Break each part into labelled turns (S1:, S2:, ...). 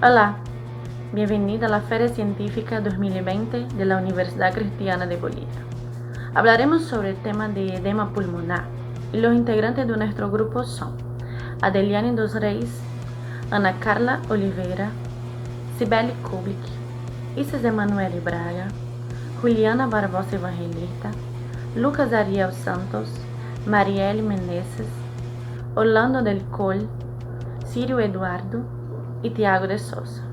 S1: Hola, bienvenida a la Feria Científica 2020 de la Universidad Cristiana de Bolivia. Hablaremos sobre el tema de edema pulmonar y los integrantes de nuestro grupo son Adeliane dos Reis, Ana Carla Oliveira, Cibele Kublik, Isis Emanuele Braga, Juliana Barbosa Evangelista, Lucas Ariel Santos, Marielle Menezes, Orlando del Col, Círio Eduardo y Tiago de Souza.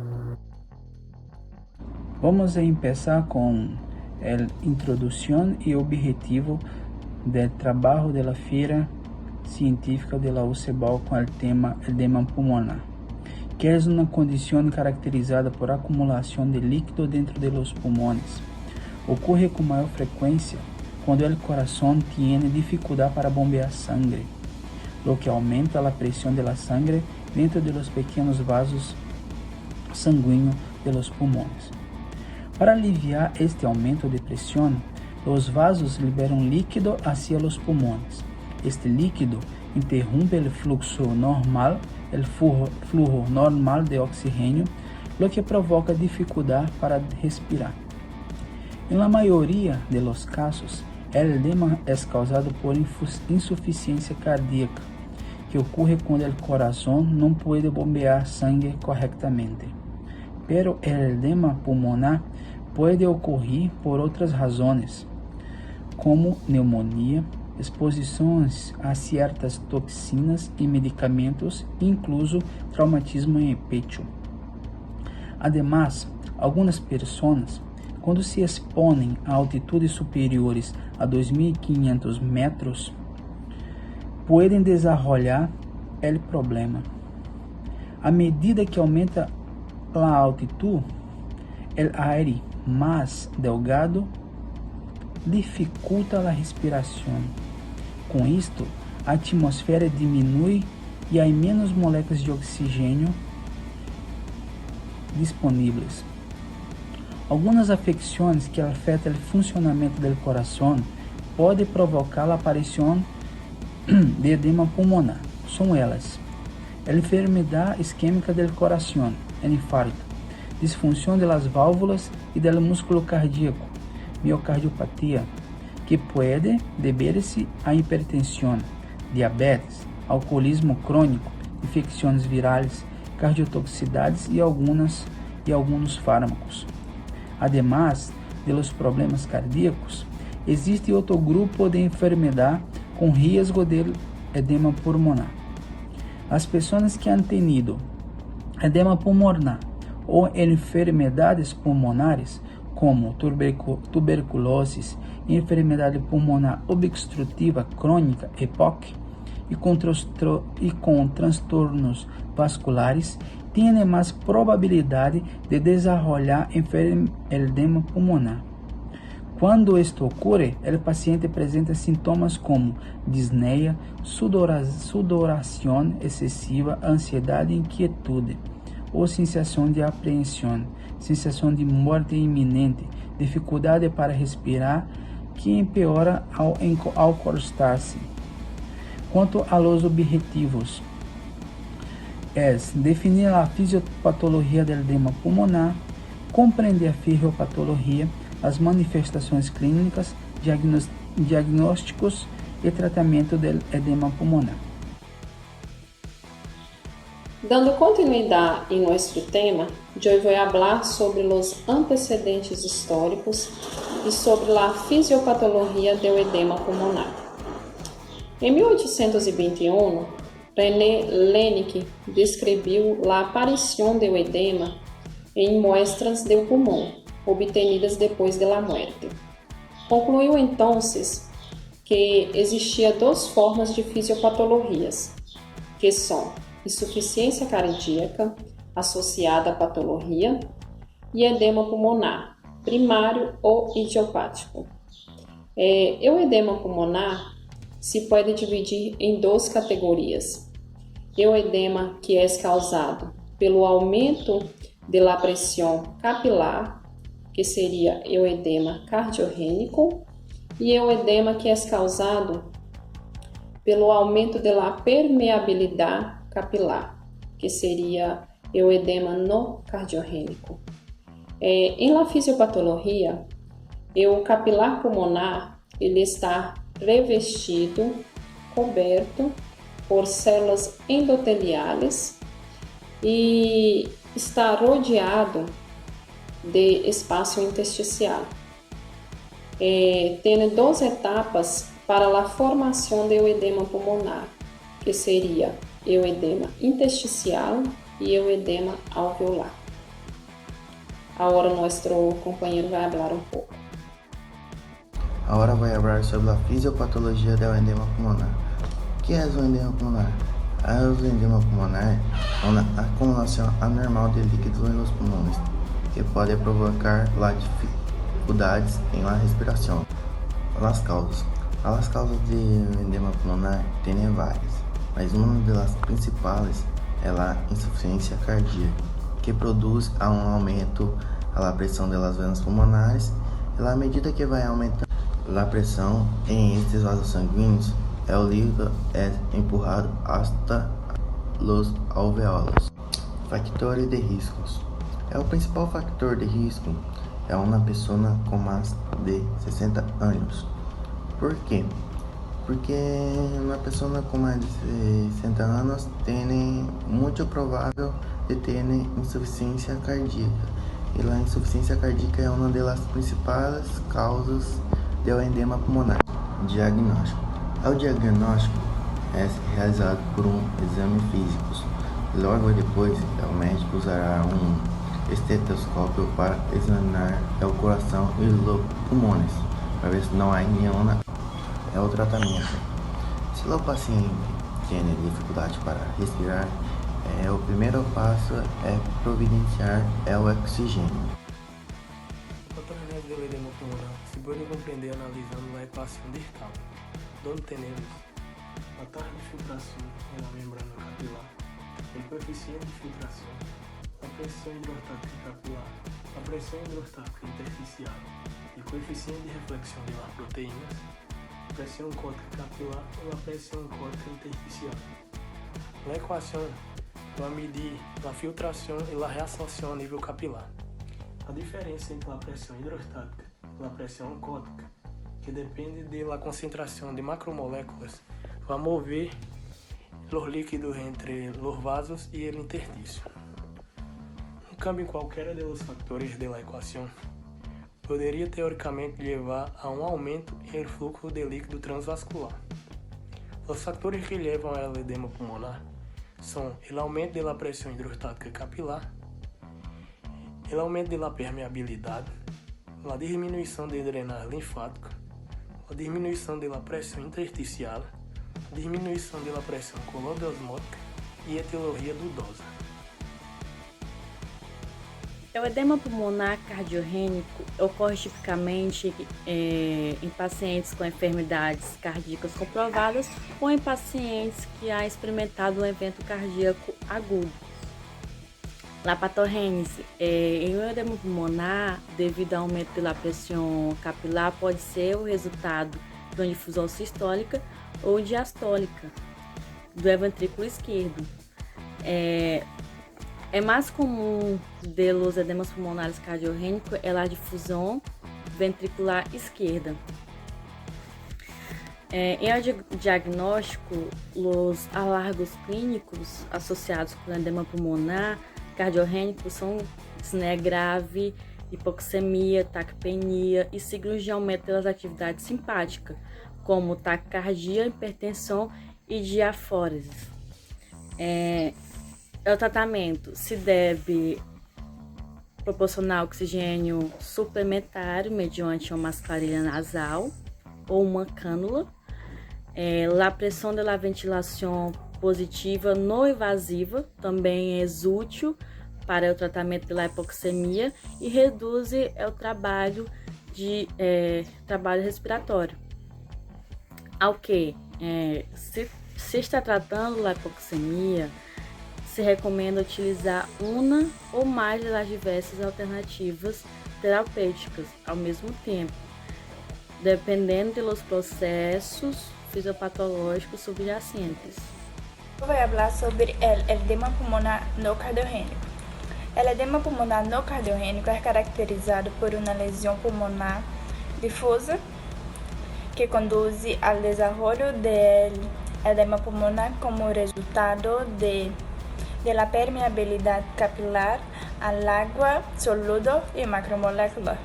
S2: Vamos a empezar con la introducción y objetivo del trabajo de la Feira Científica de la UCBAL con el tema edema pulmonar, que es una condición caracterizada por acumulación de líquido dentro de los pulmones. Ocurre con mayor frecuencia cuando el corazón tiene dificultad para bombear sangre, lo que aumenta la presión de la sangre dentro de los pequeños vasos sanguíneos de los pulmones. Para aliviar este aumento de presión, los vasos liberan líquido hacia los pulmones. Este líquido interrumpe el flujo normal de oxígeno, lo que provoca dificultad para respirar. En la mayoría de los casos, el edema es causado por insuficiencia cardíaca, que ocurre cuando el corazón no puede bombear sangre correctamente. Pero el edema pulmonar puede ocurrir por otras razones, como neumonía, exposiciones a ciertas toxinas y medicamentos, incluso traumatismo en el pecho. Además, algunas personas, cuando se exponen a altitudes superiores a 2.500 metros, pueden desarrollar el problema. A medida que aumenta la altitud, el aire más delgado dificulta la respiración. Com isto, a atmosfera diminui e há menos moléculas de oxigênio disponíveis. Algumas afecções que afetam o funcionamento do coração podem provocar a aparição de edema pulmonar. São elas: a enfermidade isquêmica do coração, o infarto, disfunção das válvulas e do músculo cardíaco, miocardiopatia, que pode deber-se a hipertensão, diabetes, alcoolismo crônico, infecções virais, cardiotoxicidades e alguns fármacos. Además de los problemas cardíacos, existe outro grupo de enfermedade com risco de edema pulmonar. As pessoas que han tenido edema pulmonar ou enfermedades pulmonares, como tuberculose, enfermidade pulmonar obstrutiva crônica, EPOC, e com transtornos vasculares, têm mais probabilidade de desenvolver edema pulmonar. Quando isto ocorre, o paciente apresenta sintomas como disneia, sudoração excessiva, ansiedade e inquietude, ou sensação de apreensão, sensação de morte iminente, dificuldade para respirar, que empeora ao acostar-se. Quanto a los objetivos, definir a fisiopatologia do edema pulmonar, compreender a fisiopatologia, as manifestações clínicas, diagnósticos e tratamento do edema pulmonar.
S3: Dando continuidad en nuestro tema, yo voy a hablar sobre los antecedentes históricos y sobre la fisiopatología del edema pulmonar. Em 1821, René Laennec descreveu a aparição do edema em muestras do pulmão, obtenidas depois da morte. Concluiu então que existia duas formas de fisiopatologias, que são insuficiência cardíaca associada à patologia e edema pulmonar, primário ou idiopático. O edema pulmonar se pode dividir em duas categorias. O edema que é causado pelo aumento da pressão capilar, que seria o edema cardiogênico, e o edema que é causado pelo aumento da permeabilidade capilar, que seria é o edema no cardiogênico. Em la fisiopatologia, o capilar pulmonar ele está revestido, coberto por células endoteliais e está rodeado de espaço intersticial. Tem duas etapas para a formação do edema pulmonar, que seria o edema intersticial e o edema alveolar. Agora nosso companheiro vai falar um pouco.
S4: Agora vou falar sobre a fisiopatologia do edema pulmonar. O que é o edema pulmonar? O edema pulmonar é uma acumulação anormal de líquidos nos pulmões, que pode provocar dificuldades em la respiração. As causas do edema pulmonar têm várias, mas uma das principais é a insuficiência cardíaca, que produz um aumento da pressão das venas pulmonares, e à medida que vai aumentando a pressão em estes vasos sanguíneos, o líquido é empurrado hasta os alvéolos. Fatores de riscos. O principal fator de risco é uma pessoa com mais de 60 anos. Por quê? Porque uma pessoa com mais de 60 anos tem muito provável de ter insuficiência cardíaca. E a insuficiência cardíaca é uma das principais causas do edema pulmonar. Diagnóstico. O diagnóstico é realizado por exame físico. Logo depois, o médico usará estetoscópio para examinar o coração e os pulmões, para ver se não há nenhuma. O tratamento. Se o paciente tem dificuldade para respirar, o primeiro passo é providenciar o oxigênio.
S5: O patogênese do edema pulmonar se pode compreender analisando a equação distal, onde temos a taxa de filtração na membrana capilar, o coeficiente de filtração, a pressão hidrostática capilar, a pressão hidrostática intersticial e o coeficiente de reflexão das proteínas, a pressão cótica capilar ou a pressão cótica intersticial. Na equação, vai medir a filtração e a reabsorção a nível capilar. A diferença entre a pressão hidrostática e a pressão cótica, que depende da concentração de macromoléculas, vai mover os líquidos entre os vasos e o interstício. Um cambio em qualquer dos fatores da equação poderia teoricamente levar a um aumento em fluxo de líquido transvascular. Os fatores que levam ao edema pulmonar são o aumento da pressão hidrostática capilar, o aumento da permeabilidade, a diminuição da drenagem linfática, a diminuição da pressão intersticial, a diminuição da pressão colodosmótica e etiologia dudosa.
S1: O edema pulmonar cardiogênico ocorre tipicamente em pacientes com enfermidades cardíacas comprovadas ou em pacientes que há experimentado um evento cardíaco agudo. A patogênese em um edema pulmonar, devido ao aumento da pressão capilar, pode ser o resultado de uma difusão sistólica ou diastólica do ventrículo esquerdo. É mais comum dos edemas pulmonares cardiogênicos é a difusão ventricular esquerda. Em diagnóstico, os alargos clínicos associados com o edema pulmonar cardiogênico são disneia grave, hipoxemia, taquipenia e signos de aumento das atividades simpáticas, como taquicardia, hipertensão e diafórese. O tratamento se deve proporcionar oxigênio suplementar mediante uma mascarilha nasal ou uma cânula. A pressão da ventilação positiva não invasiva também é útil para o tratamento da hipoxemia e reduz o trabalho respiratório. Se está tratando da hipoxemia, se recomenda utilizar uma ou mais das diversas alternativas terapêuticas ao mesmo tempo, dependendo dos processos fisiopatológicos subjacentes.
S6: Eu vou falar sobre o edema pulmonar no cardiogênico. El edema pulmonar no cardiogênico é caracterizado por uma lesão pulmonar difusa que conduz ao desenvolvimento do edema pulmonar como resultado de la permeabilidad capilar al agua, sólido y macromolecular.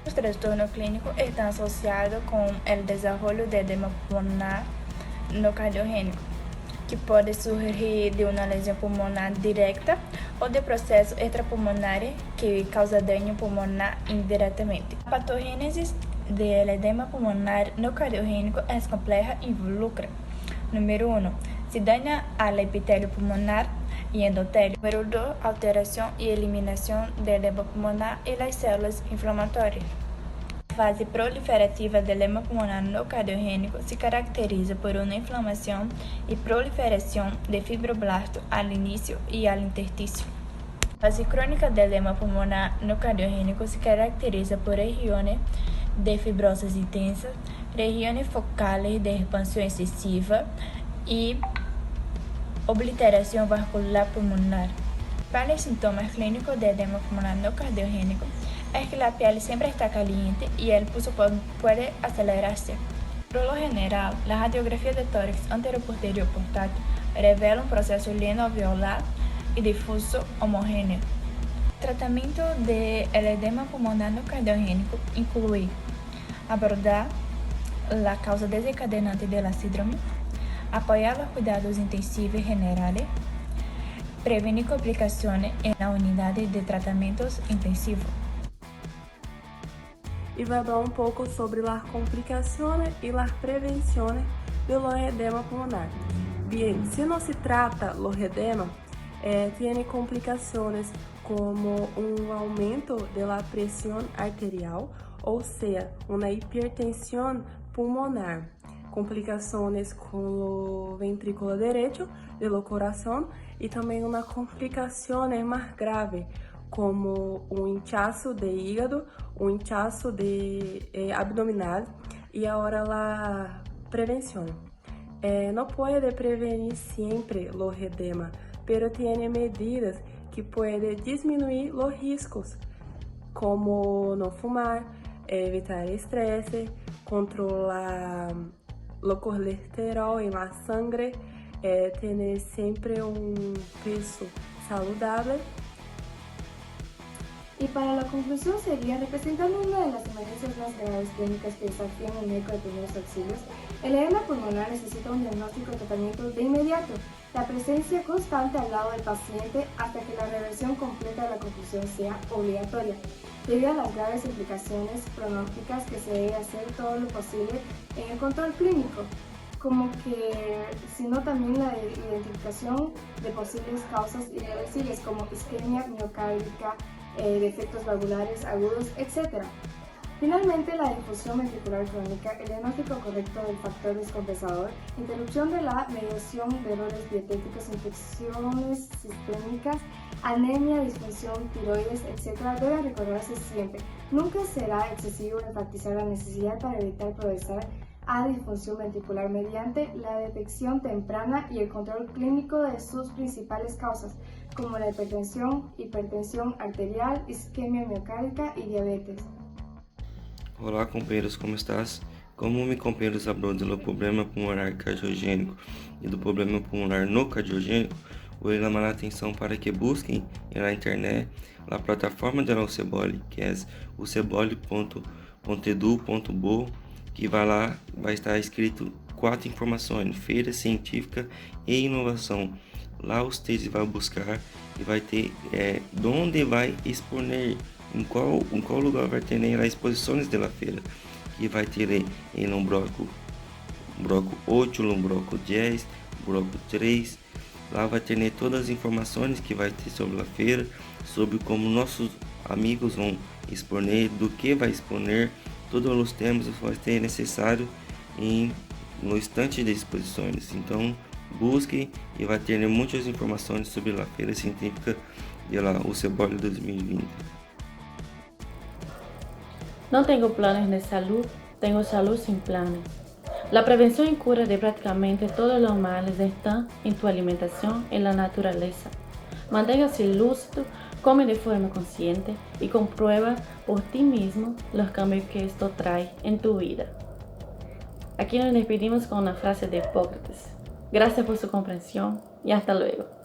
S6: Los trastornos clínicos están asociados con el desarrollo de edema pulmonar no cardiogênico, que pode surgir de uma lesão pulmonar direta ou de processo extrapulmonar que causa dano pulmonar indiretamente. A patogênese do edema pulmonar no cardiogênico é complexa e involucra: número 1, se dana al epitélio pulmonar y endotélio; número 2, alteração e eliminação do edema pulmonar e das células inflamatórias. A fase proliferativa do edema pulmonar no cardiogênico se caracteriza por uma inflamação e proliferação de fibroblastos ao início e ao interstício. A fase crônica do edema pulmonar no cardiogênico se caracteriza por regiões de fibrosas intensas, regiões focales de expansão excessiva e obliteração vascular pulmonar. Para os sintomas clínicos de edema pulmonar no cardiogênico é que a pele sempre está caliente e o pulso pode acelerar-se. Por lo general, a radiografia de tórax anteroposterior portátil revela um processo lieno-alveolar e difuso homogêneo. O tratamento de edema pulmonar no cardiogênico inclui abordar a causa desencadenante da síndrome, apoiar os cuidados intensivos generales, prevenir complicações na unidade de tratamentos intensivos.
S7: Y va a hablar un poco sobre las complicaciones y las prevenciones de los edema pulmonar. Bien, si no se trata los edema, tiene complicaciones como un aumento de la presión arterial, ou seja, uma hipertensão pulmonar, complicações com o ventrículo direito do coração e também uma complicação mais grave, como um inchaço de hígado, um inchaço de abdominal e agora a prevenção. Não pode prevenir sempre o edema, pero tem medidas que podem diminuir os riscos, como não fumar, evitar estresse, controlar o colesterol em la sangre, ter sempre um peso saudável.
S8: Y para la conclusión sería, representando una de las emergencias más graves clínicas que desafían el médico de primeros auxilios, el edema pulmonar necesita un diagnóstico y tratamiento de inmediato, la presencia constante al lado del paciente hasta que la reversión completa de la conclusión sea obligatoria, debido a las graves implicaciones pronósticas que se debe hacer todo lo posible en el control clínico, como que, sino también la identificación de posibles causas irreversibles como isquemia miocárdica, defectos valvulares agudos, etc. Finalmente, la difusión ventricular crónica, el diagnóstico correcto del factor descompensador, interrupción de la mediación de errores dietéticos, infecciones sistémicas, anemia, disfunción, tiroides, etc. debe recordarse siempre. Nunca será excesivo enfatizar la necesidad para evitar progresar a disfunción ventricular mediante la detección temprana y el control clínico de sus principales causas, como la hipertensión arterial, isquemia miocárdica y diabetes.
S9: Olá, companheiros, como estás? Como mi companheiros habló do problema pulmonar cardiogênico e do problema pulmonar no cardiogênico, vou chamar a atenção para que busquem na internet a plataforma da UCEBOL, que é ucebol.edu.bo, que vai estar escrito 4 informações: feira científica e inovação. Lá vocês vão buscar e vai ter onde vai exponer, em qual lugar vai ter as exposições da feira, que vai ter em um bloco 8, um bloco 10, bloco 3. Lá vai ter todas as informações que vai ter sobre a feira, sobre como nossos amigos vão exponer, do que vai exponer, todos os temas vai ter necessário no estante de exposições. Então, busque e vai ter muitas informações sobre a Feira Científica de la UCEBOL 2020.
S1: No tengo planes de salud, tengo salud sin planes. La prevención y cura de prácticamente todos los males están en tu alimentación y en la naturaleza. Manténgase lúcido come de forma consciente y comprueba por ti mismo los cambios que esto trae en tu vida. Aquí nos despedimos con una frase de Hipócrates. Gracias por su comprensión y hasta luego.